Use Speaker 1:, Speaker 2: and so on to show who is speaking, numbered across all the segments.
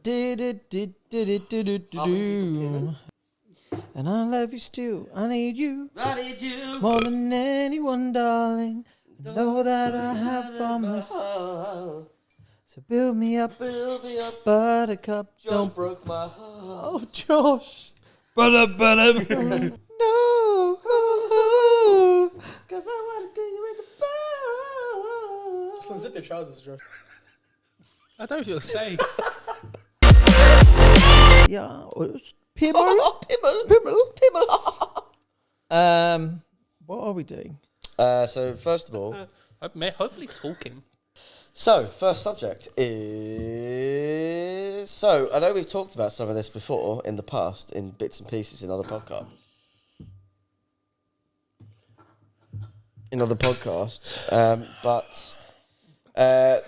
Speaker 1: And I love you still. I need you.
Speaker 2: I need you
Speaker 1: more than anyone, darling. Know that I have promised. So build me up, buttercup.
Speaker 2: Josh
Speaker 1: Don't
Speaker 2: broke my heart.
Speaker 1: Oh, Josh.
Speaker 2: No.
Speaker 1: No.
Speaker 2: Cause I want to do you in the bar.
Speaker 3: Just unzip your trousers, Josh. I don't feel safe.
Speaker 1: Yeah. Pimmel. What are we doing?
Speaker 2: So first of all,
Speaker 3: Hopefully talking.
Speaker 2: so first subject is. So I know we've talked about some of this before in the past in bits and pieces in other podcasts. But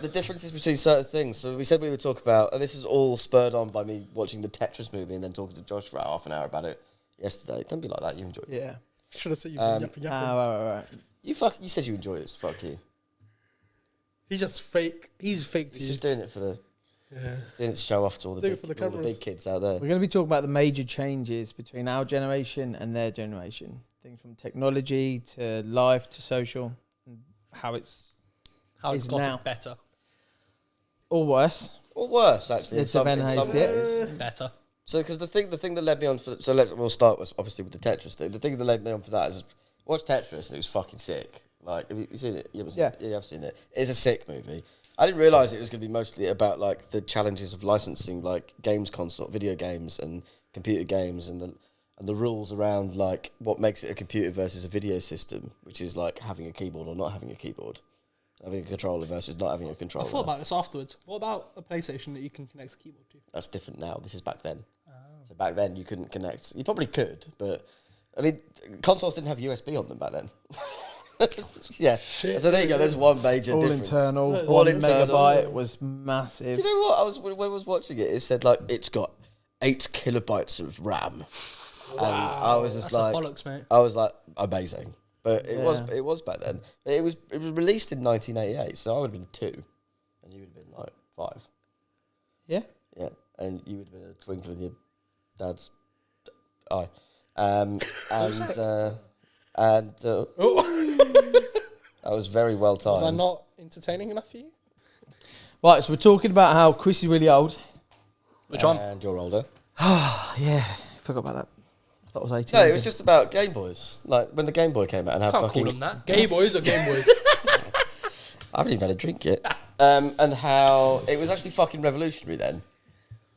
Speaker 2: the differences between certain things. So we said we would talk about, and this is all spurred on by me watching the Tetris movie and then talking to Josh for half an hour about it yesterday. Don't be like that. You enjoyed it.
Speaker 1: Yeah.
Speaker 3: Should have said you've been yapping.
Speaker 1: Right.
Speaker 2: You said you enjoyed it. So fuck you.
Speaker 3: He's just fake. He's fake to
Speaker 2: He's
Speaker 3: you.
Speaker 2: just doing it for the.
Speaker 3: Yeah.
Speaker 2: He's doing it to show off to all the,
Speaker 3: Doing
Speaker 2: big,
Speaker 3: it for the
Speaker 2: all the
Speaker 3: cameras.
Speaker 2: big kids out there.
Speaker 1: We're going to be talking about the major changes between our generation and their generation. Things from technology to life to social, and how it's
Speaker 3: got
Speaker 1: now.
Speaker 3: it better.
Speaker 1: Or worse.
Speaker 2: Or worse, actually.
Speaker 1: It depends how you see it.
Speaker 3: Better.
Speaker 2: So, because the thing that led me on for, we'll start with obviously with the Tetris thing. The thing that led me on for that is watch Tetris and it was fucking sick. Like, have you seen it? You haven't seen it? Yeah, I've seen it. It's a sick movie. I didn't realise it was going to be mostly about like the challenges of licensing like games console, video games and computer games and the rules around like what makes it a computer versus a video system, which is like having a keyboard or not having a keyboard. Having a controller versus not having a controller.
Speaker 3: I thought about this afterwards. What about a PlayStation that you can connect a keyboard to?
Speaker 2: That's different now. This is back then. So back then you couldn't connect. You probably could, but I mean, consoles didn't have USB on them back then. Yeah.
Speaker 3: Shit.
Speaker 2: So there you go. There's one major
Speaker 1: All
Speaker 2: difference.
Speaker 1: internal.
Speaker 2: All
Speaker 1: 1
Speaker 2: internal.
Speaker 1: megabyte was massive.
Speaker 2: Do you know what? When I was watching it, it said like it's got 8 kilobytes of RAM, and I was just
Speaker 3: That's
Speaker 2: like,
Speaker 3: bollocks, mate.
Speaker 2: I was like, amazing. But it
Speaker 1: Yeah.
Speaker 2: was back then. It was released in 1988, so I would have been 2, and you would have been like 5.
Speaker 1: Yeah.
Speaker 2: Yeah, and you would have been a twinkle in your dad's eye. That was very well timed.
Speaker 3: Was I not entertaining enough for you?
Speaker 1: Right, so we're talking about how Chris is really old.
Speaker 3: Which one?
Speaker 2: And you're older.
Speaker 1: Yeah, forgot about that. I thought it was 18.
Speaker 2: No, it was just about Game Boys. Like when the Game Boy came out and how
Speaker 3: Can't
Speaker 2: fucking.
Speaker 3: call them that. Gay boys or Game Boys?
Speaker 2: I haven't even had a drink yet. And how it was actually fucking revolutionary then.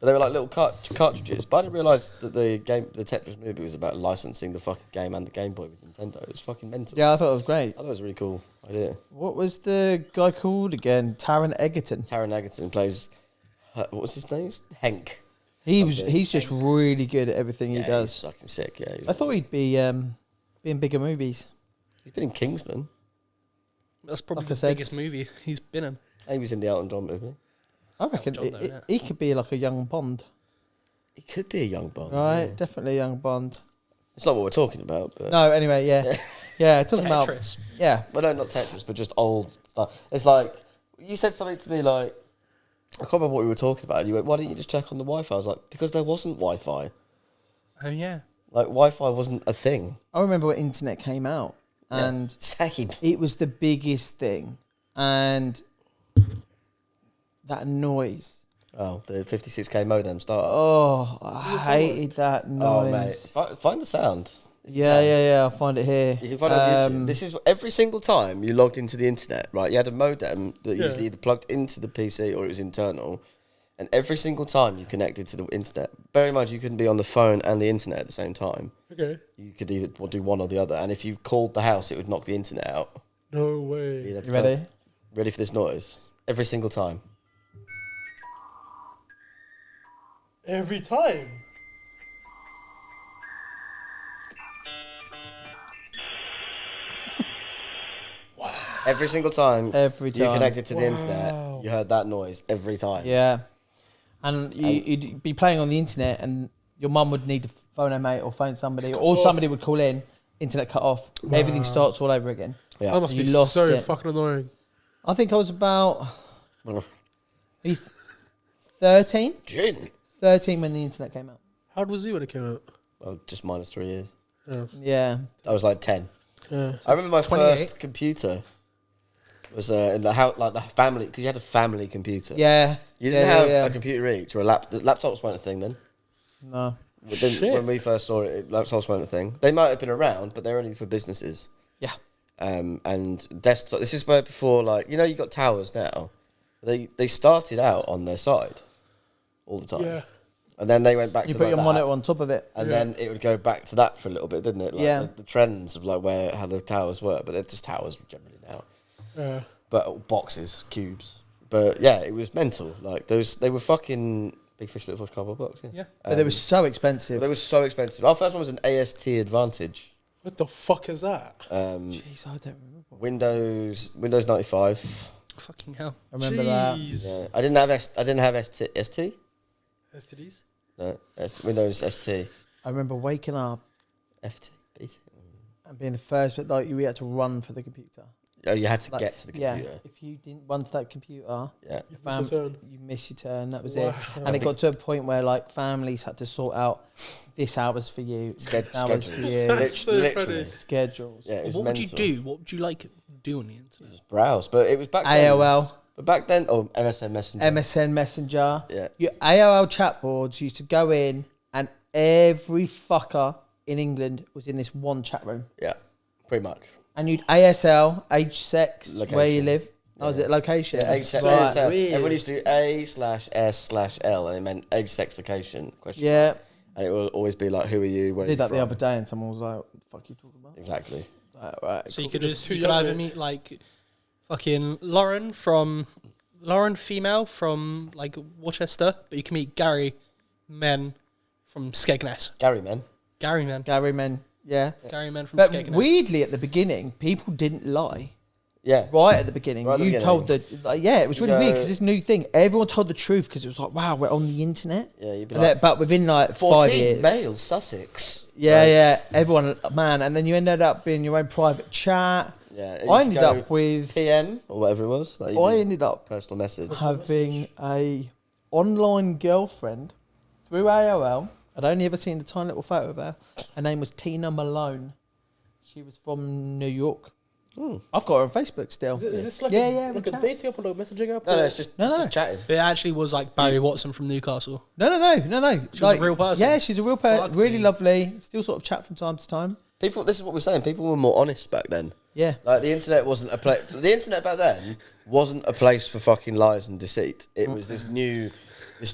Speaker 2: But they were like little cartridges. But I didn't realise that the Tetris movie was about licensing the fucking game and the Game Boy with Nintendo. It was fucking mental.
Speaker 1: Yeah, I thought it was great.
Speaker 2: I thought it was a really cool idea.
Speaker 1: What was the guy called again? Taron Egerton.
Speaker 2: Taron Egerton plays. What was his name? Hank.
Speaker 1: He's just really good at everything he does.
Speaker 2: He's fucking sick, yeah.
Speaker 1: I thought he'd be in bigger movies.
Speaker 2: He's been in Kingsman.
Speaker 3: That's probably
Speaker 1: Like I
Speaker 3: the
Speaker 1: said.
Speaker 3: biggest movie he's been in.
Speaker 2: And he was in the Elton John movie.
Speaker 1: I reckon
Speaker 3: John, though, yeah.
Speaker 1: he could be like a young Bond.
Speaker 2: He could be a young Bond.
Speaker 1: Right,
Speaker 2: Yeah.
Speaker 1: definitely a young Bond.
Speaker 2: It's not what we're talking about, but...
Speaker 1: No, anyway, yeah. Yeah, talking about...
Speaker 3: Tetris.
Speaker 1: Yeah.
Speaker 2: Well, no, not Tetris, but just old stuff. It's like, you said something to me like, I can't remember what we were talking about, and you went, why didn't you just check on the Wi-Fi? I was like, because there wasn't Wi-Fi.
Speaker 3: Oh, yeah.
Speaker 2: Like, Wi-Fi wasn't a thing.
Speaker 1: I remember when internet came out, and
Speaker 2: Same.
Speaker 1: it was the biggest thing. And that noise...
Speaker 2: Oh, the 56k modem started.
Speaker 1: Oh, I hated that
Speaker 2: Oh, mate.
Speaker 1: noise.
Speaker 2: Find the sound.
Speaker 1: Yeah, I'll find it here.
Speaker 2: You can find it on YouTube. This is every single time you logged into the internet, right? You had a modem that usually either plugged into the PC or it was internal. And every single time you connected to the internet, bear in mind you couldn't be on the phone and the internet at the same time.
Speaker 3: Okay.
Speaker 2: You could either do one or the other. And if you called the house, it would knock the internet out.
Speaker 3: No way.
Speaker 2: You'd have to
Speaker 1: You ready?
Speaker 2: Ready for this noise? Every single time.
Speaker 3: Every time.
Speaker 2: Every single time
Speaker 1: Every
Speaker 2: you
Speaker 1: time.
Speaker 2: connected to the internet, you heard that noise every time.
Speaker 1: Yeah. And you'd be playing on the internet and your mum would need to phone her mate or phone somebody or somebody would call in, internet cut off.
Speaker 3: Wow.
Speaker 1: Everything starts all over again.
Speaker 2: Yeah.
Speaker 3: That must
Speaker 1: You
Speaker 3: be
Speaker 1: lost
Speaker 3: so
Speaker 1: it.
Speaker 3: fucking annoying.
Speaker 1: I think I was about maybe 13?
Speaker 2: Gin.
Speaker 1: 13 when the internet came out.
Speaker 3: How old was you when it came out?
Speaker 2: Well, just minus 3 years.
Speaker 1: Yeah.
Speaker 2: I was like 10.
Speaker 3: Yeah.
Speaker 2: I remember my
Speaker 3: 28.
Speaker 2: first computer was in the house, like the family, because you had a family computer.
Speaker 1: Yeah.
Speaker 2: You didn't have a computer each or a laptops weren't a thing then.
Speaker 1: No.
Speaker 2: When we first saw it, laptops weren't a thing. They might have been around, but they're only for businesses.
Speaker 1: Yeah.
Speaker 2: And desktop. This is where before, like, you know, you got towers now. They started out on their side all the time.
Speaker 3: Yeah.
Speaker 2: And then they went back
Speaker 1: You
Speaker 2: to
Speaker 1: put
Speaker 2: like
Speaker 1: your
Speaker 2: that,
Speaker 1: monitor on top of it.
Speaker 2: and then it would go back to that for a little bit, didn't it? Like
Speaker 1: Yeah.
Speaker 2: the trends of like how the towers were, but they're just towers generally now.
Speaker 3: Yeah.
Speaker 2: But boxes, cubes. But yeah, it was mental. Like they were fucking big fish, little fish, cardboard box. Yeah.
Speaker 1: But they were so expensive.
Speaker 2: They were so expensive. Our first one was an AST Advantage.
Speaker 3: What the fuck is that?
Speaker 1: Jeez, I don't remember.
Speaker 2: Windows 95.
Speaker 3: Fucking hell.
Speaker 1: I remember that.
Speaker 2: Yeah. I didn't have ST.
Speaker 3: STDs?
Speaker 2: No, Windows ST.
Speaker 1: I remember waking up
Speaker 2: FT. BT.
Speaker 1: and being the first, but like you had to run for the computer.
Speaker 2: Oh, you had to
Speaker 1: Like,
Speaker 2: get to the computer.
Speaker 1: Yeah, if you didn't run to that computer,
Speaker 2: Yeah.
Speaker 1: you missed your turn. That was it.
Speaker 3: Wow.
Speaker 1: And it got to a point where like families had to sort out this hour's for you, this hour's for you.
Speaker 2: Literally.
Speaker 1: Schedules.
Speaker 2: Yeah, it was
Speaker 3: What would you
Speaker 2: mental.
Speaker 3: do? What would you like do on the internet?
Speaker 2: Just browse, but it was back then.
Speaker 1: AOL,
Speaker 2: But back then, MSN Messenger.
Speaker 1: MSN Messenger.
Speaker 2: Yeah.
Speaker 1: Your AOL chat boards used to go in, and every fucker in England was in this one chat room.
Speaker 2: Yeah, pretty much.
Speaker 1: And you'd ASL, age, sex,
Speaker 2: Location.
Speaker 1: where you live. Oh, is it location?
Speaker 2: Yeah, age, sex.
Speaker 1: Right.
Speaker 2: ASL.
Speaker 3: Weird.
Speaker 2: Everyone used to do A/S/L, and it meant age, sex, location. Question.
Speaker 1: Yeah.
Speaker 2: And it will always be like, who are you? Where
Speaker 1: I
Speaker 2: are you
Speaker 1: did that
Speaker 2: from?
Speaker 1: the other day, and someone was like, "What the fuck are you talking about?"
Speaker 2: Exactly.
Speaker 1: Like, right.
Speaker 3: So you
Speaker 1: cool.
Speaker 3: could either meet like fucking Lauren female from like Worcester, but you can meet Gary men from Skegness.
Speaker 2: Gary, man.
Speaker 3: Gary men.
Speaker 1: Gary men. Yeah.
Speaker 3: Gary men from
Speaker 1: But
Speaker 3: Skegness.
Speaker 1: weirdly, at the beginning, people didn't lie.
Speaker 2: Yeah.
Speaker 1: Right at the beginning,
Speaker 2: Right at the
Speaker 1: you told the it was really
Speaker 2: go-
Speaker 1: weird because this new thing, everyone told the truth because it was like, wow, we're on the internet.
Speaker 2: Yeah, you'd be
Speaker 1: And
Speaker 2: like,
Speaker 1: then- but within like
Speaker 2: 14
Speaker 1: 5 years,
Speaker 2: male, Sussex.
Speaker 1: yeah,
Speaker 2: Like,
Speaker 1: yeah, everyone, man, and then you ended up being your own private chat.
Speaker 2: Yeah.
Speaker 1: I ended up with,
Speaker 2: PM or whatever it was. Like,
Speaker 1: I ended up
Speaker 2: personal message.
Speaker 1: having a online girlfriend through AOL. I'd only ever seen a tiny little photo of her. Her name was Tina Malone. She was from New York. I've got her on Facebook still.
Speaker 3: Is this like
Speaker 1: Yeah,
Speaker 3: like
Speaker 1: we
Speaker 3: a
Speaker 1: chat.
Speaker 3: dating app or a messaging app?
Speaker 2: No,
Speaker 3: or-
Speaker 2: it's just
Speaker 1: No, no.
Speaker 2: chatting.
Speaker 3: It actually was like Barry Watson from Newcastle.
Speaker 1: No.
Speaker 3: She was a real person?
Speaker 1: Yeah, she's a real person.
Speaker 3: Fuck
Speaker 1: Really
Speaker 3: me.
Speaker 1: lovely. Still sort of chat from time to time.
Speaker 2: People, this is what we're saying. People were more honest back then.
Speaker 1: Yeah.
Speaker 2: Like the internet wasn't a place. The internet back then wasn't a place for fucking lies and deceit. It was this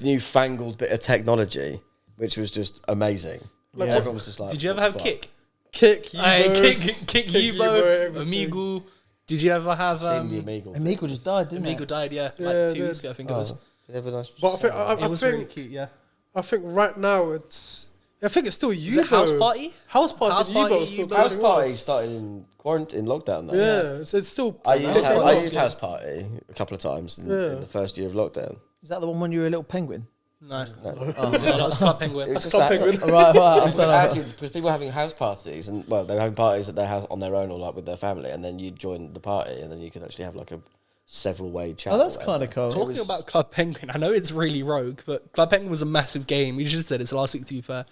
Speaker 2: newfangled bit of technology, which was just amazing.
Speaker 3: Like,
Speaker 2: Everyone was just like,
Speaker 3: Did you ever
Speaker 2: what
Speaker 3: have
Speaker 2: the fuck?
Speaker 3: Kick?
Speaker 2: Kick,
Speaker 3: Kick
Speaker 2: Yubo,
Speaker 3: Yubo,
Speaker 2: everything.
Speaker 3: Amigo. Did you ever have
Speaker 2: Seen the Amigo.
Speaker 1: Amigo just died, didn't
Speaker 3: Amigo
Speaker 1: it?
Speaker 3: died, yeah,
Speaker 4: Yeah,
Speaker 3: like 2
Speaker 4: yeah.
Speaker 3: weeks ago, I think it was.
Speaker 2: They have a nice.
Speaker 4: But I think
Speaker 3: It was really cute, yeah.
Speaker 4: I think right now I think it's still
Speaker 3: Is it
Speaker 4: Yubo.
Speaker 3: House Party?
Speaker 4: House Party.
Speaker 3: House
Speaker 4: and
Speaker 3: Party,
Speaker 4: Yubo is still
Speaker 3: Yubo.
Speaker 4: going
Speaker 2: House
Speaker 4: on.
Speaker 2: Party started in quarantine, lockdown though.
Speaker 4: Yeah, it's still.
Speaker 2: I
Speaker 4: Yeah.
Speaker 2: used House Party a couple of times in the first year of lockdown.
Speaker 1: Is that the one when you were a little penguin?
Speaker 3: No.
Speaker 2: No.
Speaker 3: That was Club Penguin.
Speaker 2: It was just
Speaker 4: Club
Speaker 2: that.
Speaker 4: Penguin.
Speaker 1: right.
Speaker 2: Actually, because people were having house parties, and well, they were having parties at their house on their own or like with their family, and then you join the party, and then you could actually have like a several-way chat.
Speaker 1: Oh, that's
Speaker 2: or
Speaker 1: kind of
Speaker 2: whatever.
Speaker 1: cool.
Speaker 3: Talking about Club Penguin, I know it's really rogue, but Club Penguin was a massive game. We just said it's last week, to be fair.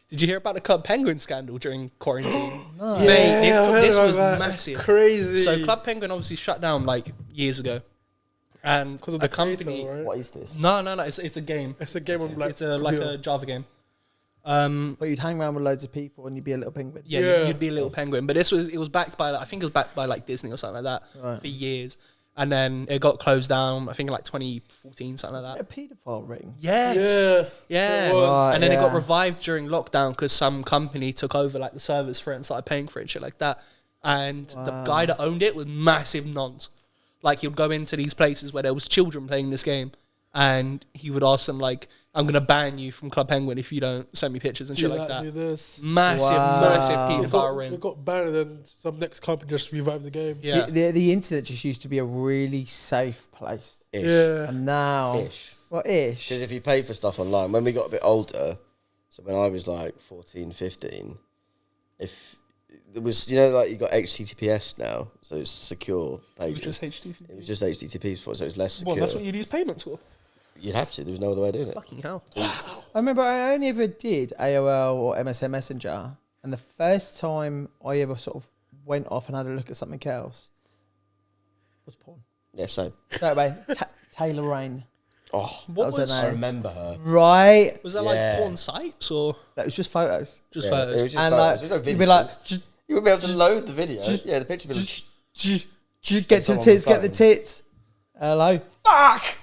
Speaker 3: Did you hear about the Club Penguin scandal during quarantine?
Speaker 1: No.
Speaker 3: Mate, this was massive.
Speaker 4: It's crazy.
Speaker 3: So Club Penguin obviously shut down like years ago, and
Speaker 4: because of
Speaker 3: the
Speaker 4: the
Speaker 3: company.
Speaker 4: creator, right?
Speaker 2: What is this?
Speaker 3: No, it's a game.
Speaker 4: It's a game on like
Speaker 3: It's like
Speaker 4: computer.
Speaker 3: a Java game.
Speaker 1: But you'd hang around with loads of people and you'd be a little penguin.
Speaker 3: Yeah,
Speaker 4: Yeah.
Speaker 3: you'd be a little penguin. But it was backed by I think it was backed by like Disney or something like that
Speaker 1: Right.
Speaker 3: for years, and then it got closed down. I think in like 2014, something like
Speaker 1: Is
Speaker 3: that.
Speaker 1: it a paedophile ring?
Speaker 3: Yes. Yeah.
Speaker 4: It was.
Speaker 1: Right,
Speaker 3: And then it got
Speaker 1: yeah.
Speaker 3: revived during lockdown because some company took over like the service for it and started paying for it and shit like that. And the
Speaker 1: Wow.
Speaker 3: guy that owned it was massive nonce. Like he would go into these places where there was children playing this game, and he would ask them like, "I'm gonna ban you from Club Penguin if you don't send me pictures and
Speaker 4: Do
Speaker 3: shit like
Speaker 4: that, do
Speaker 3: that."
Speaker 4: this.
Speaker 3: Massive,
Speaker 1: Wow.
Speaker 3: massive
Speaker 4: It
Speaker 3: paedophile
Speaker 4: got,
Speaker 3: ring.
Speaker 4: it got banned, and then some next company just revived the game.
Speaker 3: Yeah.
Speaker 1: The internet just used to be a really safe place.
Speaker 2: Ish.
Speaker 4: Yeah.
Speaker 1: And now,
Speaker 2: Ish.
Speaker 1: well, ish.
Speaker 2: Because if you pay for stuff online, when we got a bit older, so when I was like 14, 15, if it was, like you got HTTPS now, so it's secure
Speaker 3: It was
Speaker 2: pages.
Speaker 3: just HTTP.
Speaker 2: It was just HTTP before, so it's less secure.
Speaker 3: Well, that's what you'd use payments for.
Speaker 2: You'd have to. There was no other way of doing it.
Speaker 3: Fucking hell.
Speaker 1: I remember I only ever did AOL or MSN Messenger, and the first time I ever sort of went off and had a look at something else was porn.
Speaker 2: Yeah, same.
Speaker 1: Straight away, Taylor Rain.
Speaker 2: Oh,
Speaker 3: What
Speaker 1: was her
Speaker 2: I
Speaker 1: name.
Speaker 2: remember her.
Speaker 1: Right.
Speaker 3: Was that
Speaker 2: Yeah.
Speaker 3: like porn sites or
Speaker 1: That was just photos.
Speaker 3: just
Speaker 2: Yeah,
Speaker 3: photos?
Speaker 2: it was just
Speaker 1: And
Speaker 2: photos.
Speaker 1: like,
Speaker 2: There was no
Speaker 1: you'd be like,
Speaker 2: videos. You wouldn't be able to load the video. Yeah, the picture would be like,
Speaker 1: get to the
Speaker 2: someone
Speaker 1: tits,
Speaker 2: on the
Speaker 1: get the
Speaker 2: phone.
Speaker 1: tits. Hello. Fuck.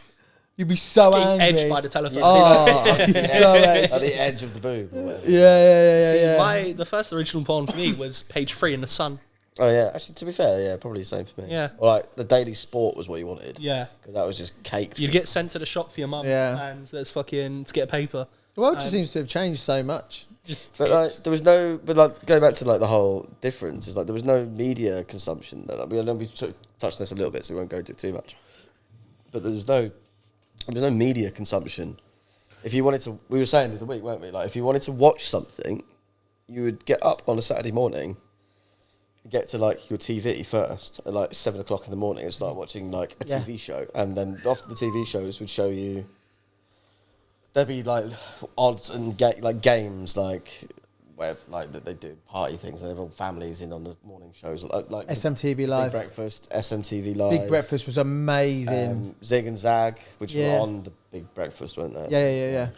Speaker 1: You'd be so
Speaker 3: Getting
Speaker 1: angry.
Speaker 3: edged by the telephone.
Speaker 1: Oh, you'd be so
Speaker 2: at
Speaker 1: edged.
Speaker 2: the edge of the boob. Or whatever.
Speaker 1: Yeah.
Speaker 3: See, the first original porn for me was Page 3 in the Sun.
Speaker 2: Oh yeah, actually, to be fair, yeah, probably the same for me.
Speaker 3: Yeah.
Speaker 2: Or like the Daily Sport was what you wanted.
Speaker 3: Yeah.
Speaker 2: Because that was just caked.
Speaker 3: You'd get sent to the shop for your mum.
Speaker 1: Yeah.
Speaker 3: And there's fucking to get a paper.
Speaker 1: The world just seems to have changed so much.
Speaker 3: Just
Speaker 2: But like, there was no. But like, going back to like the whole difference is like there was no media consumption. Like, I know we sort of touched on this a little bit, so we won't go into it too much. But there was no media consumption. If you wanted to, we were saying the other week, weren't we? Like, if you wanted to watch something, you would get up on a Saturday morning, get to like your TV first at like 7 o'clock in the morning and start watching like a
Speaker 1: Yeah.
Speaker 2: TV show, and then after the TV shows would show you. There'd be like odds and like games like where like that they do party things and everyone families in on the morning shows like
Speaker 1: SMTV
Speaker 2: Big
Speaker 1: Live.
Speaker 2: Breakfast, SMTV Live,
Speaker 1: Big Breakfast was amazing.
Speaker 2: Zig and Zag, which
Speaker 1: Yeah.
Speaker 2: were on the Big Breakfast, weren't they?
Speaker 1: Yeah.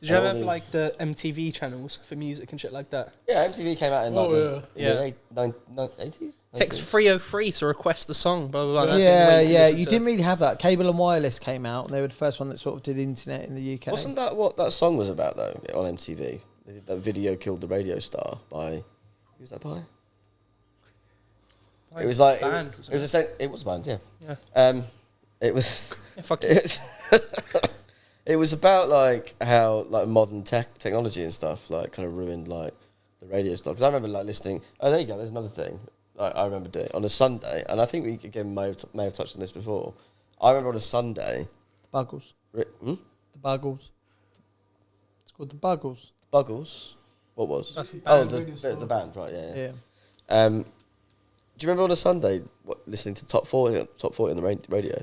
Speaker 3: Did you ever
Speaker 2: all
Speaker 3: have
Speaker 2: the-
Speaker 3: like the MTV channels for music and shit like that?
Speaker 2: Yeah, MTV came out in
Speaker 4: Oh,
Speaker 2: like
Speaker 3: yeah.
Speaker 2: the 80s.
Speaker 3: Text 303 to request the song. Blah blah blah. That's the
Speaker 1: Yeah,
Speaker 3: only way you
Speaker 1: yeah.
Speaker 3: listen
Speaker 1: You
Speaker 3: to
Speaker 1: didn't really have that. Cable and Wireless came out, and they were the first one that sort of did internet in the UK.
Speaker 2: Wasn't that what that song was about though on MTV? They did that video "Killed the Radio Star" by who was that by? It was like
Speaker 3: band,
Speaker 2: it was it was a band, yeah.
Speaker 3: Yeah.
Speaker 2: It was.
Speaker 3: Yeah, fuck it.
Speaker 2: It was about like how like modern technology and stuff like kind of ruined like the radio stuff. Because I remember like listening. Oh, there you go. There's another thing. I remember doing on a Sunday, and I think we again may have touched on this before. I remember on a Sunday.
Speaker 1: Buggles.
Speaker 2: The
Speaker 1: The Buggles. It's called the Buggles.
Speaker 2: Buggles. What was?
Speaker 3: That's the
Speaker 2: Oh,
Speaker 3: band.
Speaker 2: the band, right? Yeah.
Speaker 1: Yeah.
Speaker 2: Do you remember on a Sunday listening to top 40 on the radio?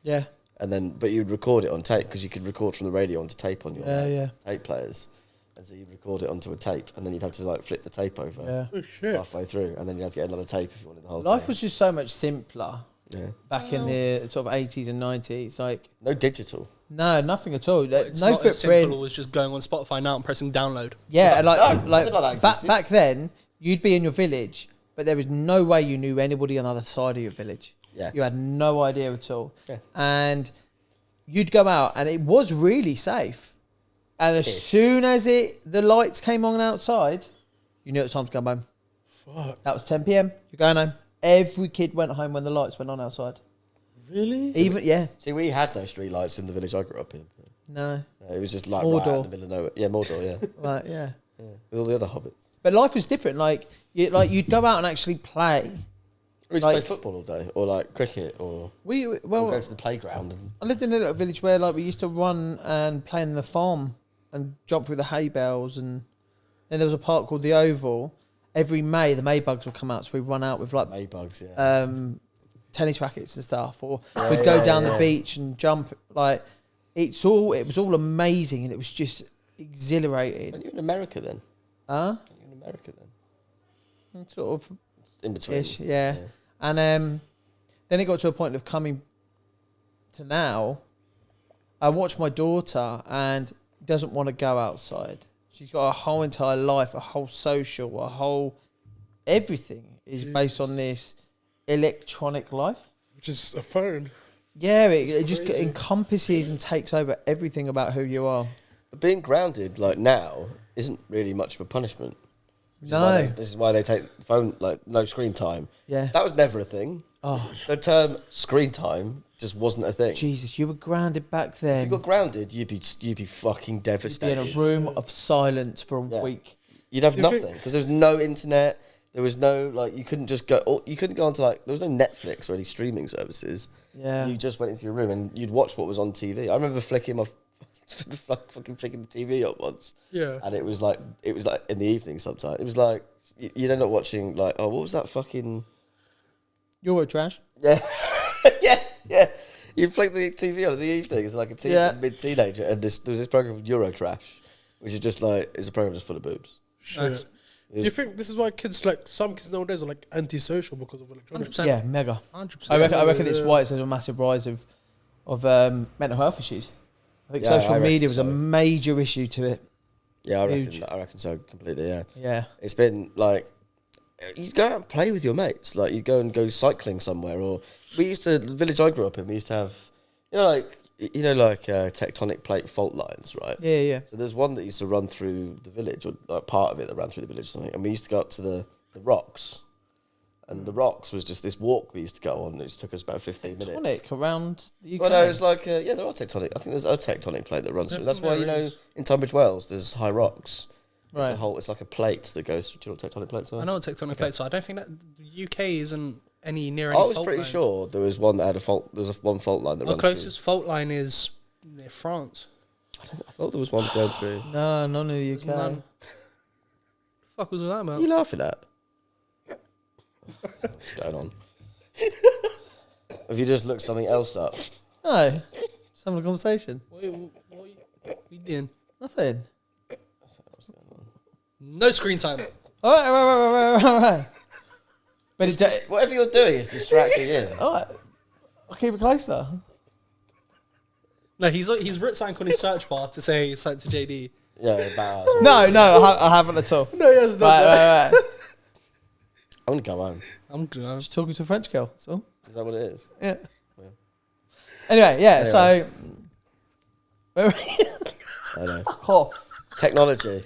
Speaker 1: Yeah.
Speaker 2: And then, but you'd record it on tape because you could record from the radio onto tape on your
Speaker 1: Yeah.
Speaker 2: tape players. And so you'd record it onto a tape, and then you'd have to like flip the tape over
Speaker 1: Yeah.
Speaker 4: Oh shit.
Speaker 2: halfway through, and then you'd have to get another tape if you wanted the whole
Speaker 1: Life
Speaker 2: thing.
Speaker 1: was just so much simpler
Speaker 2: Yeah.
Speaker 1: back in the sort of 80s and 90s. Like,
Speaker 2: No digital.
Speaker 1: no, nothing at all.
Speaker 3: It's
Speaker 1: No
Speaker 3: not as simple
Speaker 1: footprint.
Speaker 3: as just going on Spotify now and pressing download.
Speaker 1: Yeah, and
Speaker 2: No,
Speaker 1: like,
Speaker 2: I didn't know that
Speaker 1: back
Speaker 2: existed.
Speaker 1: back then, you'd be in your village, but there was no way you knew anybody on the other side of your village.
Speaker 2: Yeah.
Speaker 1: You had no idea at all.
Speaker 2: Yeah.
Speaker 1: And you'd go out, and it was really safe. And as
Speaker 2: Ish.
Speaker 1: soon as the lights came on outside, you knew it was time to go home.
Speaker 4: Fuck.
Speaker 1: That was 10 p.m. You're going home. Every kid went home when the lights went on outside.
Speaker 4: Really?
Speaker 1: Even
Speaker 2: See, we had no street lights in the village I grew up in.
Speaker 1: no,
Speaker 2: It was just like right out
Speaker 1: Mordor.
Speaker 2: in the middle of nowhere. Yeah, Mordor, yeah.
Speaker 1: right, yeah.
Speaker 2: With all the other hobbits.
Speaker 1: But life was different. Like you'd go out and actually play.
Speaker 2: We just
Speaker 1: Like-
Speaker 2: play football all day, or like cricket, or
Speaker 1: Well,
Speaker 2: go to the playground. And
Speaker 1: I lived in a little village where like we used to run and play in the farm and jump through the hay bales, and then there was a park called the Oval. Every May the Maybugs would come out, so we'd run out with like
Speaker 2: Maybugs, yeah.
Speaker 1: tennis rackets and stuff, or we'd go down the beach and jump. Like it was all amazing, and it was just exhilarating.
Speaker 2: Are you in America then?
Speaker 1: Huh?
Speaker 2: Are you in America then?
Speaker 1: Sort of
Speaker 2: In between.
Speaker 1: ish, yeah. And then it got to a point of coming to now. I watch my daughter and doesn't want to go outside. She's got a whole entire life, a whole social, a whole everything is based on this electronic life.
Speaker 4: Which is a phone.
Speaker 1: Yeah, it just
Speaker 4: crazy.
Speaker 1: encompasses and takes over everything about who you are.
Speaker 2: But being grounded, like now, isn't really much of a punishment.
Speaker 1: No.
Speaker 2: This is why they take the phone, like, no screen time.
Speaker 1: Yeah.
Speaker 2: That was never a thing.
Speaker 1: Oh,
Speaker 2: The term screen time just wasn't a thing.
Speaker 1: Jesus, you were grounded back
Speaker 2: If
Speaker 1: then.
Speaker 2: you got grounded, you'd be fucking
Speaker 1: You'd be in
Speaker 2: devastated.
Speaker 1: a room of silence for a
Speaker 2: Yeah.
Speaker 1: week.
Speaker 2: You'd have
Speaker 4: Do you think-
Speaker 2: nothing because there was no internet. There was no like you couldn't just go. Or you couldn't go onto like there was no Netflix or any streaming services.
Speaker 1: Yeah.
Speaker 2: You just went into your room and you'd watch what was on TV. I remember flicking fucking flicking the TV up once,
Speaker 4: Yeah.
Speaker 2: and it was like in the evening sometime. It was like you'd end up watching like what was that fucking
Speaker 1: You're trash.
Speaker 2: yeah yeah. You flick the TV on in the evening. It's like mid-teenager, and there was this program called Eurotrash, which is just like it's a program just full of boobs.
Speaker 4: Shit. Do you think this is why some kids nowadays are like antisocial because of electronics?
Speaker 3: 100%.
Speaker 1: Yeah, mega.
Speaker 3: 100%.
Speaker 1: I reckon it's why it's a massive rise of mental health issues. I think
Speaker 2: Yeah,
Speaker 1: social media was a major issue to it.
Speaker 2: Yeah, I
Speaker 1: Huge.
Speaker 2: reckon so completely. Yeah,
Speaker 1: Yeah.
Speaker 2: it's been like you go out and play with your mates. Like you go cycling somewhere, or we used to the village I grew up in. We used to have tectonic plate fault lines, right?
Speaker 1: Yeah, yeah.
Speaker 2: So there's one that used to run through the village, or like part of it that ran through the village or something. And we used to go up to the rocks. And the rocks was just this walk we used to go on. It just took us about 15 minutes.
Speaker 1: Tectonic around the UK.
Speaker 2: Well, no, it's like, there are tectonic. I think there's a tectonic plate that runs through. That's why, in Tunbridge Wells, there's high rocks.
Speaker 1: Right.
Speaker 2: It's like a plate that goes, do you know what tectonic plates are?
Speaker 3: I know what tectonic plates are. I don't think that the UK isn't any near any
Speaker 2: I was
Speaker 3: fault
Speaker 2: pretty
Speaker 3: lines.
Speaker 2: sure there was one that had a fault. There's one fault line that
Speaker 3: Our
Speaker 2: runs through.
Speaker 3: closest fault line is near France.
Speaker 2: I thought there was one going through.
Speaker 1: No, none in the UK.
Speaker 3: There's none. The fuck was all that
Speaker 2: What
Speaker 3: about?
Speaker 2: are you laughing at? What's going on? Have you just looked something else up?
Speaker 1: No. Just having a conversation.
Speaker 3: What you doing?
Speaker 1: Nothing.
Speaker 3: No screen time.
Speaker 1: All right. But it's...
Speaker 2: Whatever you're doing is distracting you.
Speaker 1: All right. I'll keep it closer.
Speaker 3: No, he's written something on his search bar to say something to Jaydee.
Speaker 2: Yeah, bad.
Speaker 1: No, I haven't at all.
Speaker 4: No, he hasn't done that.
Speaker 1: Right.
Speaker 2: I'm going to go home.
Speaker 3: I'm good.
Speaker 1: Just talking to a French girl, that's all.
Speaker 2: Is that what it is?
Speaker 1: Yeah. Anyway, yeah, so...
Speaker 2: I know.
Speaker 1: Cough.
Speaker 2: Technology.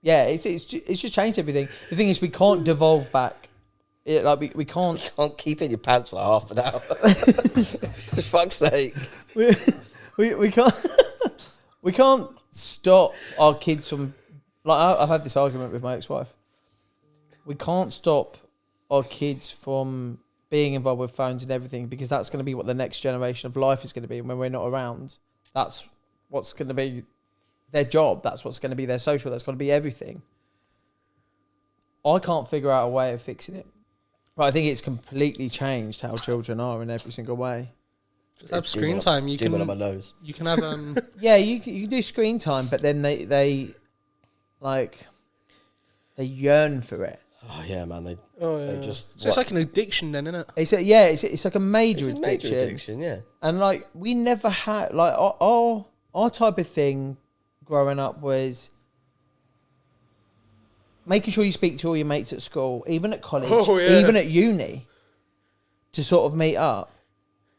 Speaker 1: Yeah, it's just changed everything. The thing is, we can't devolve back. We can't...
Speaker 2: You can't keep it in your pants for like half an hour. For fuck's sake.
Speaker 1: We can't... we can't stop our kids from... Like, I've had this argument with my ex-wife. We can't stop our kids from being involved with phones and everything, because that's going to be what the next generation of life is going to be. When we're not around, that's what's going to be their job. That's what's going to be their social. That's going to be everything. I can't figure out a way of fixing it. But I think it's completely changed how children are in every single way.
Speaker 3: Just have screen time. You
Speaker 2: on my
Speaker 3: can
Speaker 2: nose.
Speaker 3: you can have
Speaker 1: Yeah, you can do screen time, but then they yearn for it.
Speaker 2: Oh yeah, man. They just.
Speaker 3: So it's like an addiction, then, isn't it?
Speaker 1: It's like a major
Speaker 2: It's a
Speaker 1: addiction.
Speaker 2: major addiction, yeah.
Speaker 1: And like we never had like our type of thing growing up was making sure you speak to all your mates at school, even at college, even at uni, to sort of meet up,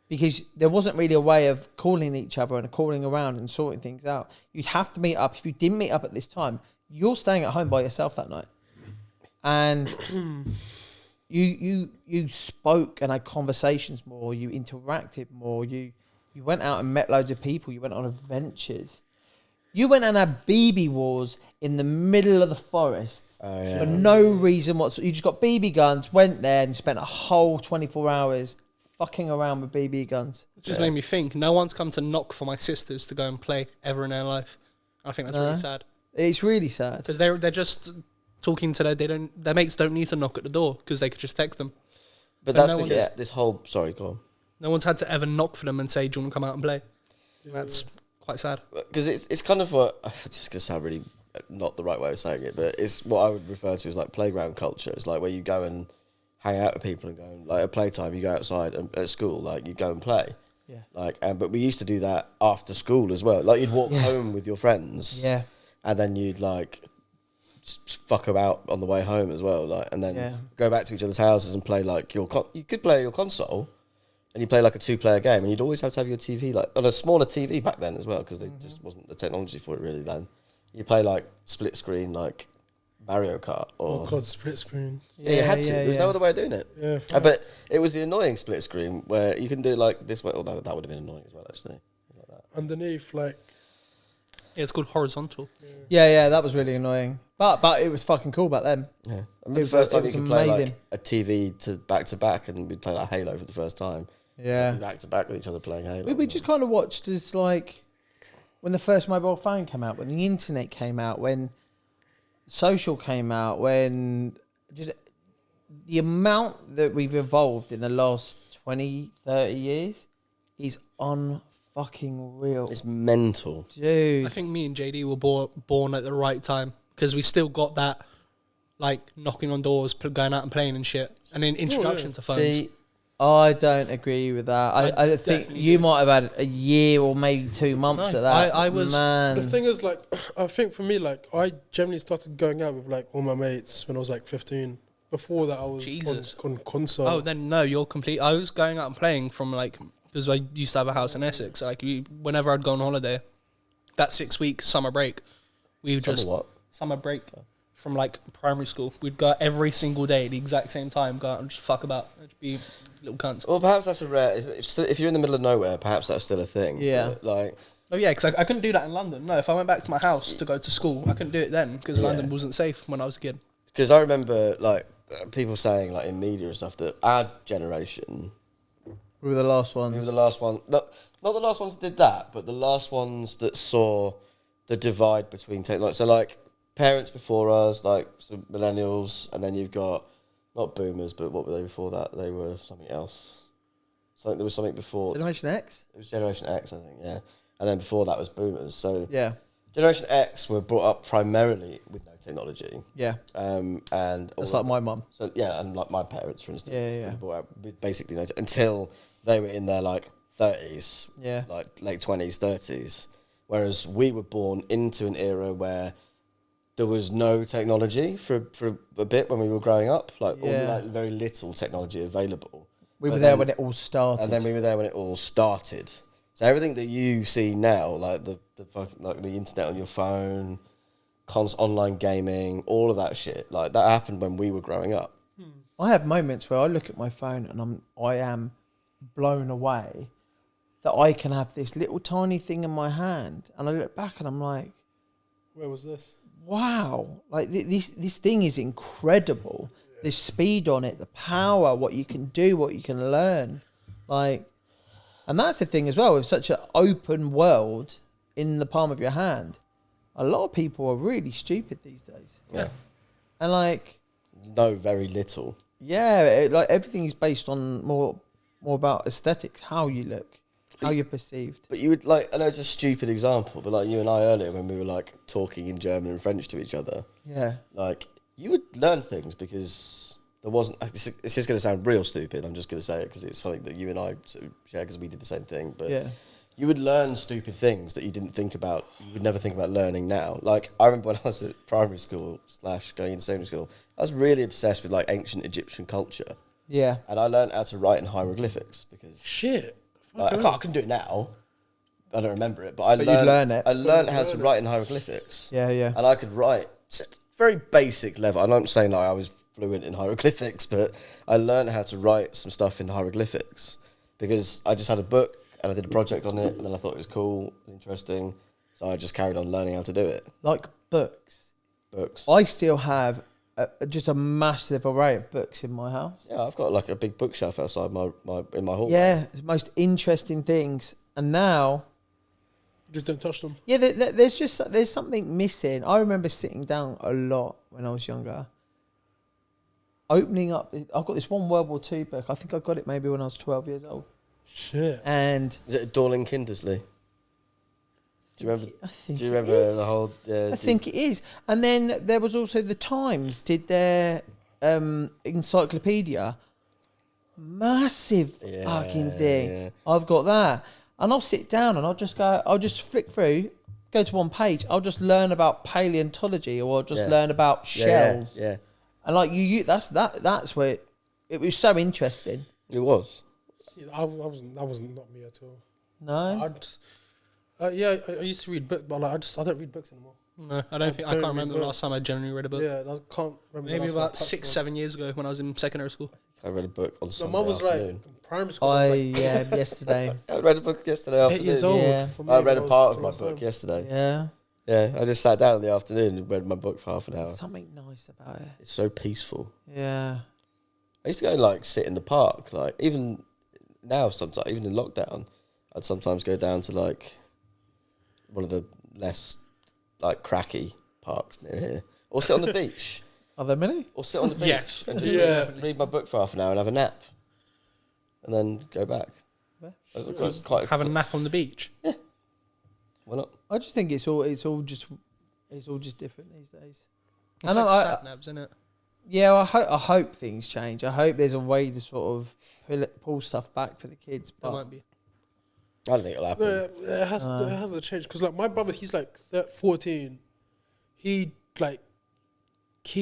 Speaker 1: because there wasn't really a way of calling each other and calling around and sorting things out. You'd have to meet up. If you didn't meet up at this time, you're staying at home by yourself that night. And you spoke and had conversations more. You interacted more. You went out and met loads of people. You went on adventures. You went and had BB wars in the middle of the forest for no reason whatsoever. You just got BB guns, went there and spent a whole 24 hours fucking around with BB guns.
Speaker 3: It just made me think. No one's come to knock for my sisters to go and play ever in their life. I think that's really sad.
Speaker 1: It's really sad
Speaker 3: because they're just talking to their mates don't need to knock at the door because they could just text them.
Speaker 2: But that's because this whole... Sorry, go on.
Speaker 3: No one's had to ever knock for them and say, do you want to come out and play? That's quite sad.
Speaker 2: Because it's kind of what... This is going to sound really not the right way of saying it, but it's what I would refer to as like playground culture. It's like where you go and hang out with people and go... Like at playtime, you go outside, and at school, like you go and play.
Speaker 1: Yeah.
Speaker 2: Like, but we used to do that after school as well. Like you'd walk home with your friends.
Speaker 1: Yeah.
Speaker 2: And then you'd like... fuck about on the way home as well, like, and then go back to each other's houses and play like you could play your console, and you play like a 2-player game, and you'd always have to have your TV like on a smaller TV back then as well, because there just wasn't the technology for it really then. You play like split screen like Mario Kart or
Speaker 4: split screen.
Speaker 2: Yeah, you had to. There was no other way of doing it.
Speaker 4: Yeah,
Speaker 2: but it was the annoying split screen where you can do it like this way, although that would have been annoying as well actually. Like that.
Speaker 4: Underneath, like.
Speaker 3: Yeah, it's called horizontal.
Speaker 1: Yeah, that was really annoying. But it was fucking cool back then.
Speaker 2: Yeah, I mean, the first time you could play like a TV to back, and we'd play like Halo for the first time.
Speaker 1: Yeah,
Speaker 2: back to back with each other playing Halo.
Speaker 1: We just kind of watched as like when the first mobile phone came out, when the internet came out, when social came out, when just the amount that we've evolved in the last 20, 30 years is unfucking real.
Speaker 2: It's mental.
Speaker 1: Dude.
Speaker 3: I think me and Jaydee were born at the right time because we still got that, like, knocking on doors, going out and playing and shit, and then introduction to phones.
Speaker 2: See,
Speaker 1: I don't agree with that. I think you might have had a year or maybe 2 months of that.
Speaker 3: I was...
Speaker 1: Man.
Speaker 4: The thing is, like, I think for me, like, I generally started going out with, like, all my mates when I was, like, 15. Before that, I was on console.
Speaker 3: Oh, then no, you're complete. I was going out and playing from, like, because I used to have a house in Essex. Like, whenever I'd go on holiday, that 6 week summer break, we would just... Summer break from, like, primary school. We'd go every single day at the exact same time, go out and just fuck about. It'd be... little cunts.
Speaker 2: Well, perhaps that's a rare... If you're in the middle of nowhere, perhaps that's still a thing.
Speaker 1: Yeah.
Speaker 2: But, like...
Speaker 3: Oh, yeah, because I couldn't do that in London. No, if I went back to my house to go to school, I couldn't do it then because London wasn't safe when I was a kid.
Speaker 2: Because I remember, like, people saying, like, in media and stuff, that our generation...
Speaker 1: We were the last ones.
Speaker 2: We were the last one... Not the last ones that did that, but the last ones that saw the divide between technology. So, like, parents before us, like, some millennials, and then you've got... Not boomers, but what were they before that? They were something else. So there was something before.
Speaker 1: Generation X?
Speaker 2: It was Generation X, I think, yeah. And then before that was boomers. So
Speaker 1: Yeah.
Speaker 2: Generation X were brought up primarily with no technology.
Speaker 1: Yeah.
Speaker 2: And
Speaker 1: That's like my mum.
Speaker 2: So yeah, and like my parents, for instance.
Speaker 1: Yeah.
Speaker 2: Were brought up with basically no until they were in their like 30s.
Speaker 1: Yeah.
Speaker 2: Like late 20s, 30s. Whereas we were born into an era where there was no technology for a bit when we were growing up, like very little technology available.
Speaker 1: We were there when it all started.
Speaker 2: And then we were there when it all started. So everything that you see now, like the internet on your phone, online gaming, all of that shit, like that happened when we were growing up.
Speaker 1: I have moments where I look at my phone and I am blown away that I can have this little tiny thing in my hand, and I look back and I'm like,
Speaker 4: where was this?
Speaker 1: Wow, like this thing is incredible. The speed on it, the power, what you can do, what you can learn, like, and that's the thing as well. With such an open world in the palm of your hand, a lot of people are really stupid these days.
Speaker 2: Yeah,
Speaker 1: and like,
Speaker 2: know very little.
Speaker 1: Yeah, like everything is based on more about aesthetics, how you look, how you're perceived.
Speaker 2: But you would like, I know it's a stupid example, but like you and I earlier when we were like talking in German and French to each other.
Speaker 1: Yeah.
Speaker 2: Like you would learn things because there wasn't, this is going to sound real stupid. I'm just going to say it because it's something that you and I sort of share because we did the same thing. But
Speaker 1: yeah.
Speaker 2: You would learn stupid things that you didn't think about. You would never think about learning now. Like I remember when I was at primary school / going into secondary school, I was really obsessed with like ancient Egyptian culture.
Speaker 1: Yeah.
Speaker 2: And I learned how to write in hieroglyphics because
Speaker 4: shit.
Speaker 2: Like, I couldn't do it now. I don't remember it, but I learned how to write in hieroglyphics.
Speaker 1: Yeah, yeah.
Speaker 2: And I could write very basic level. I'm not saying like I was fluent in hieroglyphics, but I learned how to write some stuff in hieroglyphics because I just had a book and I did a project on it, and then I thought it was cool, interesting, so I just carried on learning how to do it.
Speaker 1: Like books. I still have just a massive array of books in my house.
Speaker 2: Yeah, I've got like a big bookshelf outside in my hall.
Speaker 1: Yeah, it's the most interesting things. And now,
Speaker 4: just don't touch them.
Speaker 1: Yeah, there's something missing. I remember sitting down a lot when I was younger, opening up. I've got this one World War II book. I think I got it maybe when I was 12 years old.
Speaker 4: Shit.
Speaker 1: And
Speaker 2: is it Dorling Kindersley? Do you remember?
Speaker 1: I think
Speaker 2: do you remember the whole?
Speaker 1: I think it is. And then there was also the Times did their encyclopedia, massive fucking thing. Yeah. I've got that, and I'll sit down and I'll just flick through, go to one page. I'll just learn about paleontology, or I'll just learn about shells.
Speaker 2: Yeah.
Speaker 1: And like you that's where it was so interesting.
Speaker 2: It was.
Speaker 4: That wasn't not me at all.
Speaker 1: No.
Speaker 4: I used to read books, but like I don't read books anymore.
Speaker 3: No, I can't remember the last time I genuinely read a book.
Speaker 4: Yeah, I can't remember.
Speaker 3: Maybe about 6-7 years ago when I was in secondary school.
Speaker 2: I read a book on Sunday
Speaker 4: My mum was
Speaker 2: afternoon.
Speaker 4: like in primary school.
Speaker 1: Yesterday.
Speaker 2: I read a book yesterday afternoon.
Speaker 4: 8 years old.
Speaker 1: Yeah.
Speaker 2: I read a part of my book yesterday.
Speaker 1: Yeah.
Speaker 2: Yeah, I just sat down in the afternoon and read my book for half an hour.
Speaker 1: Something nice about it.
Speaker 2: It's so peaceful.
Speaker 1: Yeah.
Speaker 2: I used to go and like sit in the park, like even now sometimes, even in lockdown, I'd sometimes go down to like one of the less like cracky parks near here, or sit on the beach.
Speaker 1: Are there many?
Speaker 2: Or sit on the beach and just read my book for half an hour and have a nap, and then go back. It's quite
Speaker 3: Have a nap on the beach.
Speaker 2: Yeah. Why not?
Speaker 1: I just think it's all just different these days.
Speaker 3: It's like sat nabs, isn't it?
Speaker 1: Yeah, I hope things change. I hope there's a way to sort of pull stuff back for the kids. But
Speaker 3: There won't be.
Speaker 2: I don't think it'll happen.
Speaker 4: It has to change because like my brother, he's like 14. He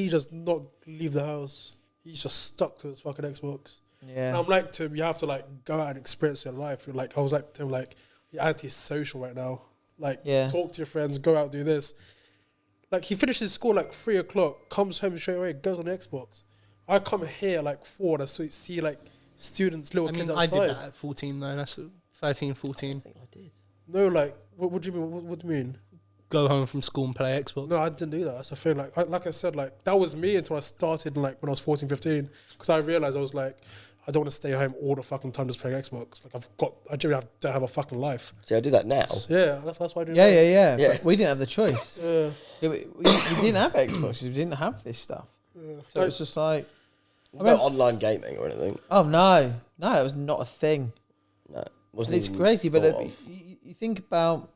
Speaker 4: does not leave the house. He's just stuck to his fucking Xbox.
Speaker 1: yeah,
Speaker 4: And I'm like to him, you have to like go out and experience your life. Like I was like to him, like you're anti-social right now. Like talk to your friends, go out, do this. Like he finishes school like 3 o'clock, comes home straight away, goes on the Xbox. I come here like 4 and I see like students, little kids outside.
Speaker 3: I did that at 14 though. That's 13, 14.
Speaker 2: I think I did.
Speaker 4: No, like what do you mean? What do you mean?
Speaker 3: Go home from school and play Xbox.
Speaker 4: No, I didn't do that. That's the thing. Like I said, like that was me until I started like when I was 14, 15. Because I realized I was like, I don't want to stay home all the fucking time just playing Xbox. Like I generally don't have a fucking life.
Speaker 2: See, I do that now.
Speaker 4: Yeah, that's why I do.
Speaker 1: yeah.
Speaker 2: Yeah.
Speaker 1: But we didn't have the choice.
Speaker 4: Yeah.
Speaker 1: we didn't have Xboxes. We didn't have this stuff.
Speaker 4: Yeah.
Speaker 1: So it's just like,
Speaker 2: No online gaming or anything.
Speaker 1: oh no, it was not a thing.
Speaker 2: No,
Speaker 1: And
Speaker 2: wasn't
Speaker 1: it's
Speaker 2: even
Speaker 1: crazy, but
Speaker 2: thought of.
Speaker 1: you think about,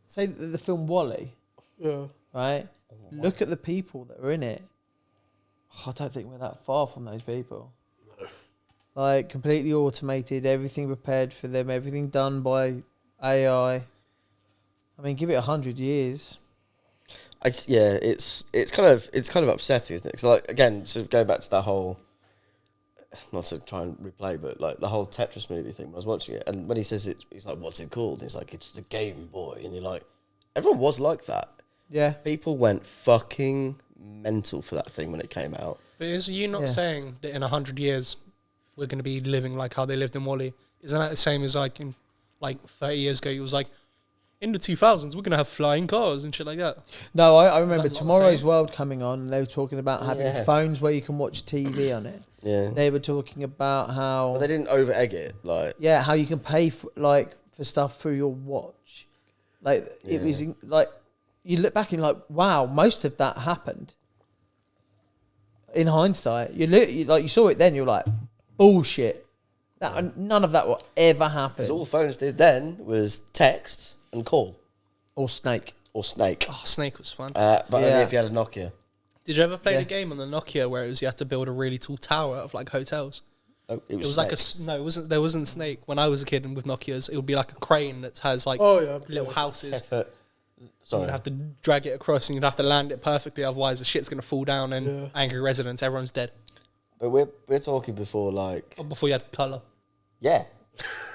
Speaker 1: say the film Wall-E,
Speaker 4: Yeah.
Speaker 1: right? Look at the people that are in it. I don't think we're that far from those people. No. Like completely automated, everything prepared for them, everything done by AI. I mean, give it 100 years.
Speaker 2: It's kind of upsetting, isn't it? Because like again, so go back to that whole, not to try and replay, but like the whole Tetris movie thing when I was watching it, and when he says it, he's like, "What's it called?" And he's like, "It's the Game Boy," and you're like, everyone was like that.
Speaker 1: Yeah.
Speaker 2: People went fucking mental for that thing when it came out.
Speaker 3: But is you not saying that in 100 years we're going to be living like how they lived in Wall-E? Isn't that the same as like in like 30 years ago? It was like, in the 2000s, we're going to have flying cars and shit like that.
Speaker 1: No, I remember
Speaker 3: not the
Speaker 1: Tomorrow's
Speaker 3: same?
Speaker 1: World coming on, and they were talking about having phones where you can watch TV on it.
Speaker 2: Yeah.
Speaker 1: They were talking about how...
Speaker 2: But they didn't over egg it, like.
Speaker 1: Yeah, how you can pay for stuff through your watch. Like, it was like, you look back and you're like, wow, most of that happened. In hindsight, you saw it then, you're like, bullshit. None of that will ever happen.
Speaker 2: Because all phones did then was text and call.
Speaker 1: Or Snake.
Speaker 2: Or Snake.
Speaker 3: Oh, Snake was fun.
Speaker 2: But only if you had a Nokia.
Speaker 3: Did you ever play the game on the Nokia where it was you had to build a really tall tower out of like hotels?
Speaker 2: Oh,
Speaker 3: It was like it wasn't. There wasn't Snake when I was a kid, and with Nokias, it would be like a crane that has like little houses.
Speaker 2: Sorry.
Speaker 3: You'd have to drag it across, and you'd have to land it perfectly. Otherwise, the shit's gonna fall down, and angry residents, everyone's dead.
Speaker 2: But we're talking before like.
Speaker 3: Or before you had colour.
Speaker 2: Yeah.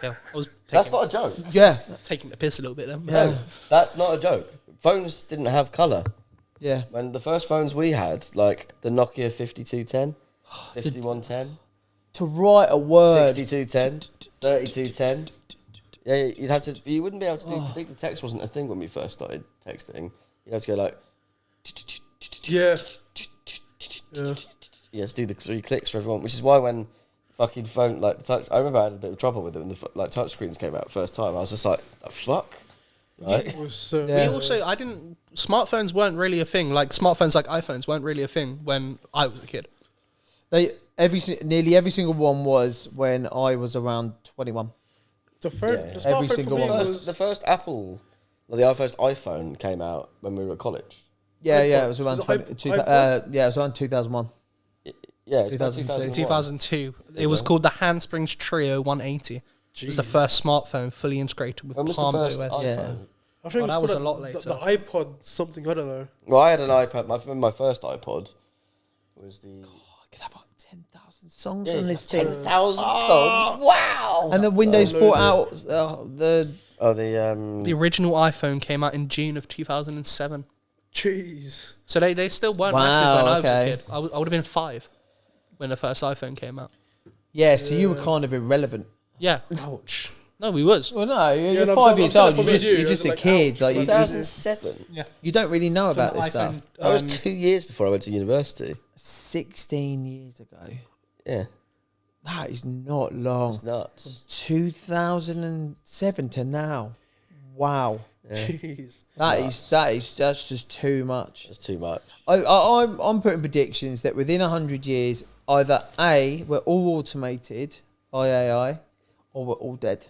Speaker 3: Yeah, I was.
Speaker 2: That's not a joke.
Speaker 1: Yeah.
Speaker 3: Taking the piss a little bit then.
Speaker 1: Yeah.
Speaker 2: No, that's not a joke. Phones didn't have colour.
Speaker 1: Yeah.
Speaker 2: When the first phones we had, like the Nokia 5210, 5110,
Speaker 1: To write a word.
Speaker 2: 6210, 3210. Yeah, you'd have to. You wouldn't be able to do. I think the text wasn't a thing when we first started texting. You'd have to go like.
Speaker 4: Yeah.
Speaker 2: You have to do the 3 clicks for everyone, which is why when fucking phone like touch, I remember I had a bit of trouble with it when the like touch screens came out first time. I was just like, the fuck. Right?
Speaker 4: It was so.
Speaker 3: We also, smartphones weren't really a thing. Like smartphones, like iPhones, weren't really a thing when I was a kid.
Speaker 1: Nearly every single one was when I was around 21.
Speaker 4: The phone,
Speaker 2: Yeah.
Speaker 4: the
Speaker 1: Every
Speaker 4: smartphone for
Speaker 1: single
Speaker 4: me
Speaker 1: one.
Speaker 4: was
Speaker 2: The first Apple, well, the first iPhone came out when we were at college.
Speaker 1: Yeah,
Speaker 4: iPod.
Speaker 1: it was around
Speaker 4: Was it
Speaker 1: 20,
Speaker 4: iPod?
Speaker 1: yeah, it was around 2001.
Speaker 2: Yeah, it's about
Speaker 1: 2002.
Speaker 3: 2002. It was called the Handsprings Trio 180. It was the first smartphone fully integrated with
Speaker 2: When was the
Speaker 3: Palm
Speaker 2: first
Speaker 3: OS.
Speaker 2: iPhone?
Speaker 1: Yeah.
Speaker 4: I think
Speaker 3: Oh,
Speaker 4: it
Speaker 3: that was
Speaker 4: called
Speaker 3: a lot
Speaker 4: the
Speaker 3: later.
Speaker 4: iPod something, I don't know.
Speaker 2: Well, I had an iPad. My first iPod was the.
Speaker 1: I could have like 10,000 songs
Speaker 2: Yeah,
Speaker 1: on this thing.
Speaker 2: 10,000 songs. Wow.
Speaker 1: And then Windows brought out
Speaker 2: The
Speaker 3: The original iPhone came out in June of 2007.
Speaker 4: Jeez.
Speaker 3: So they still weren't
Speaker 1: Wow,
Speaker 3: massive when I was
Speaker 1: okay.
Speaker 3: a kid. I would have been 5 when the first iPhone came out.
Speaker 1: Yeah, so you were kind of irrelevant.
Speaker 3: Yeah.
Speaker 4: Ouch.
Speaker 3: No, we was.
Speaker 1: Well, no, you're
Speaker 4: Yeah, no,
Speaker 1: 5
Speaker 4: I'm
Speaker 1: years
Speaker 4: saying
Speaker 1: old.
Speaker 4: that for
Speaker 1: You're
Speaker 4: me too.
Speaker 1: just a
Speaker 4: Like,
Speaker 1: kid.
Speaker 4: ouch.
Speaker 1: Like
Speaker 2: 2007.
Speaker 3: Yeah.
Speaker 1: you don't really know about this
Speaker 3: iPhone,
Speaker 1: stuff.
Speaker 2: That was 2 years before I went to university.
Speaker 1: 16 years ago.
Speaker 2: Yeah,
Speaker 1: That is not long.
Speaker 2: it's nuts.
Speaker 1: 2007 to now. Wow.
Speaker 2: Yeah,
Speaker 4: Jeez.
Speaker 1: That's just too much.
Speaker 2: it's too much.
Speaker 1: I'm putting predictions that within 100 years, either A, we're all automated by AI, or we're all dead.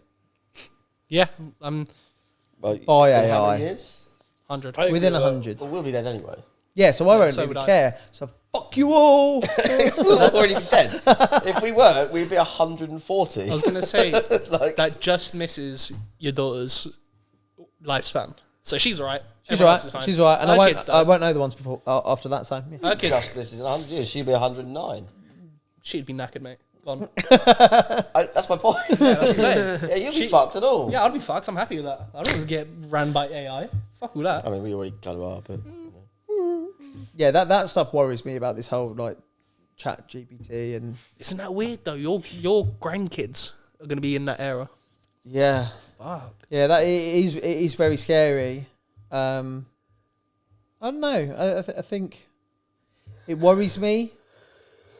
Speaker 3: Yeah,
Speaker 2: Well,
Speaker 1: By
Speaker 2: in how
Speaker 1: AI.
Speaker 2: many years?
Speaker 3: 100.
Speaker 1: Within 100.
Speaker 2: Well, we'll be dead anyway.
Speaker 1: Yeah, so I won't
Speaker 3: so
Speaker 1: even
Speaker 3: would I.
Speaker 1: care. So fuck you all.
Speaker 2: We'll already be dead. If we weren't, we'd be 140.
Speaker 3: I was going to say, that just misses your daughter's lifespan. So she's all right.
Speaker 1: She's all right. She's all right. And I won't know the ones before after that, so yeah.
Speaker 3: Her kids,
Speaker 2: Just this is 100 years. She'd be 109.
Speaker 3: she'd be knackered, mate. Gone.
Speaker 2: That's my point.
Speaker 3: Yeah, that's what I'm saying.
Speaker 2: Yeah, you'll be fucked at all.
Speaker 3: Yeah, I'd be fucked. I'm happy with that. I don't want to get ran by AI. Fuck all that.
Speaker 2: I mean, we already kind of are, but...
Speaker 1: Yeah, that stuff worries me about this whole like chat GPT and
Speaker 3: Isn't that weird though? Your grandkids are going to be in that era.
Speaker 1: yeah,
Speaker 3: Fuck.
Speaker 1: yeah, that it is very scary. I don't know. I think it worries me,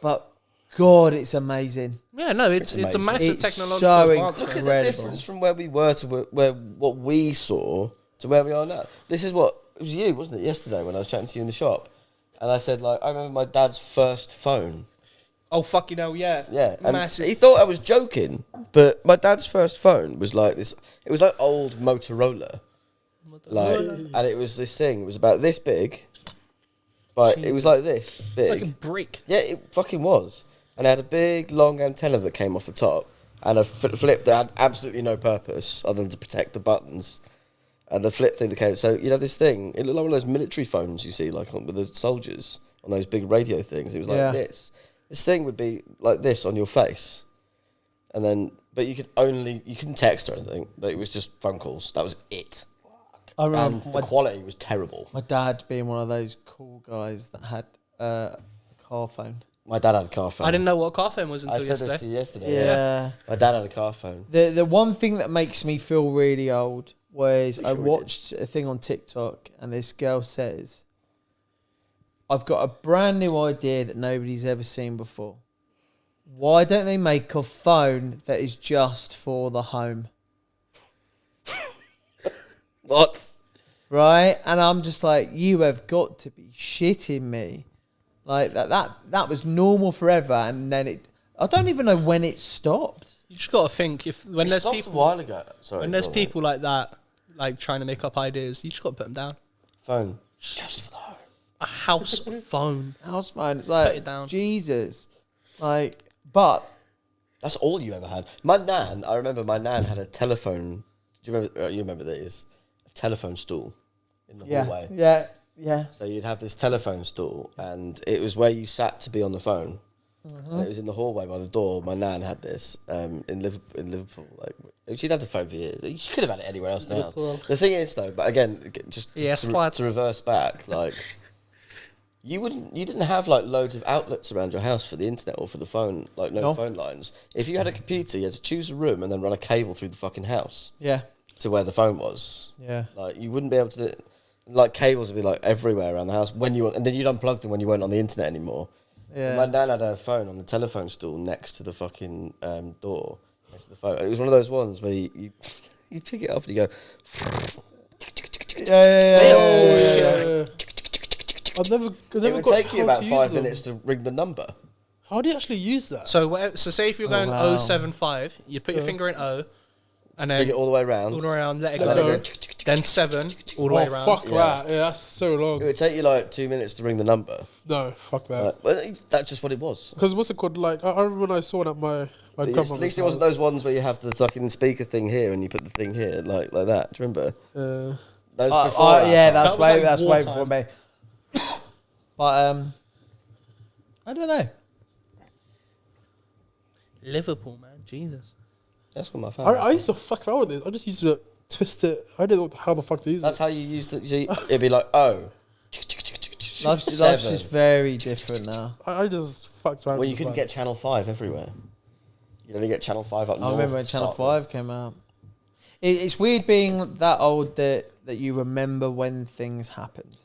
Speaker 1: but God, it's amazing.
Speaker 3: Yeah, no, it's a
Speaker 2: amazing.
Speaker 3: massive
Speaker 1: It's
Speaker 3: technological
Speaker 1: so
Speaker 3: advancement.
Speaker 2: Look at the
Speaker 1: Incredible.
Speaker 2: difference from where we were to where what we saw to where we are now. This is what... It was you, wasn't it, yesterday when I was chatting to you in the shop? And I said, like, I remember my dad's first phone.
Speaker 3: Oh, fucking hell, yeah.
Speaker 2: Yeah. And
Speaker 3: Massive.
Speaker 2: he thought I was joking, but my dad's first phone was like this. It was like old Motorola. Like, and it was this thing. It was about this big, but it was like this big.
Speaker 3: It's like a brick.
Speaker 2: Yeah, it fucking was. And it had a big, long antenna that came off the top, and a flip that had absolutely no purpose other than to protect the buttons. And the flip thing that came, so you know this thing, it looked like one of those military phones you see, like with the soldiers on those big radio things. It was like this. This thing would be like this on your face, and then, but you couldn't text or anything. But it was just phone calls. That was it.
Speaker 1: I remember
Speaker 2: And the quality was terrible.
Speaker 1: my dad being one of those cool guys that had a car phone.
Speaker 2: My dad had a car phone.
Speaker 3: I didn't know what a car phone was
Speaker 2: I
Speaker 3: until
Speaker 2: said
Speaker 3: yesterday.
Speaker 2: this to you yesterday.
Speaker 1: Yeah.
Speaker 2: My dad had a car phone.
Speaker 1: The one thing that makes me feel really old was I
Speaker 2: sure we
Speaker 1: watched a thing on TikTok and this girl says, I've got a brand new idea that nobody's ever seen before. Why don't they make a phone that is just for the home?
Speaker 2: What?
Speaker 1: Right? And I'm just like, you have got to be shitting me. Like that was normal forever, and then I don't even know when it stopped.
Speaker 3: You just got to think when
Speaker 2: It
Speaker 3: there's
Speaker 2: stopped
Speaker 3: people
Speaker 2: a while ago. Sorry.
Speaker 3: when there's
Speaker 2: go on,
Speaker 3: people like that, like trying to make up ideas, you just got to put them down.
Speaker 2: phone. Just for the home.
Speaker 3: A house phone.
Speaker 1: House phone. It's like
Speaker 3: Put it down.
Speaker 1: Jesus. Like, but
Speaker 2: That's all you ever had. My nan, I remember my nan had a telephone. Do you remember? You remember these? A telephone stool in the hallway.
Speaker 1: Yeah.
Speaker 2: So you'd have this telephone stool, and it was where you sat to be on the phone. And it was in the hallway by the door. My nan had this in Liverpool. Like, she'd had the phone for years. She could have had it anywhere else in the house. The thing is, though, but again, just to reverse back, like you didn't have like loads of outlets around your house for the internet or for the phone, like no phone lines. If you had a computer, you had to choose a room and then run a cable through the fucking house.
Speaker 1: Yeah.
Speaker 2: To where the phone was.
Speaker 1: Yeah.
Speaker 2: Like you wouldn't be able to. Like cables would be like everywhere around the house when you and then you'd unplug them when you weren't on the internet anymore.
Speaker 1: Yeah.
Speaker 2: My nan had her phone on the telephone stool next to the fucking door, next to the phone. It was one of those ones where you pick it up and you go.
Speaker 1: Yeah.
Speaker 4: I've never
Speaker 2: It would
Speaker 4: got
Speaker 2: take you
Speaker 4: how
Speaker 2: about
Speaker 4: to
Speaker 2: 5
Speaker 4: use them.
Speaker 2: minutes to ring the number.
Speaker 4: How do you actually use that?
Speaker 3: So say if you're going
Speaker 1: wow.
Speaker 3: 075, you put your finger in O, and
Speaker 2: Bring
Speaker 3: then
Speaker 2: it all the way around.
Speaker 3: all the way around, let it
Speaker 4: Let
Speaker 3: go.
Speaker 4: it go.
Speaker 3: Then 7 all the way around.
Speaker 4: Fuck
Speaker 2: Yeah.
Speaker 4: that. Yeah, that's so long.
Speaker 2: It would take you like 2 minutes to ring the number.
Speaker 4: No, fuck that.
Speaker 2: Well, that's just what it was.
Speaker 4: Because what's it called? Like, I remember when I saw it at my grandmother's
Speaker 2: At least it
Speaker 4: house.
Speaker 2: wasn't those ones where you have the fucking speaker thing here and you put the thing here, like that. Do you remember? Those before that
Speaker 1: yeah,
Speaker 2: time.
Speaker 1: that's
Speaker 3: That was
Speaker 1: way
Speaker 3: like
Speaker 1: before me. But I don't know.
Speaker 3: Liverpool, man, Jesus.
Speaker 2: That's what my family.
Speaker 4: I used to fuck around with it. I just used to twist it. I didn't know how the fuck to use
Speaker 2: That's
Speaker 4: it.
Speaker 2: how you used it. See, it'd be like, oh.
Speaker 1: Life's
Speaker 2: Seven.
Speaker 1: just very different now.
Speaker 4: I just fucked around
Speaker 2: Well,
Speaker 4: with
Speaker 2: you couldn't
Speaker 4: the
Speaker 2: get
Speaker 4: buttons.
Speaker 2: Channel 5 everywhere. You'd only get Channel 5 up north.
Speaker 1: I remember when
Speaker 2: to
Speaker 1: Channel
Speaker 2: start
Speaker 1: 5 came out. It's weird being that old that you remember when things happened.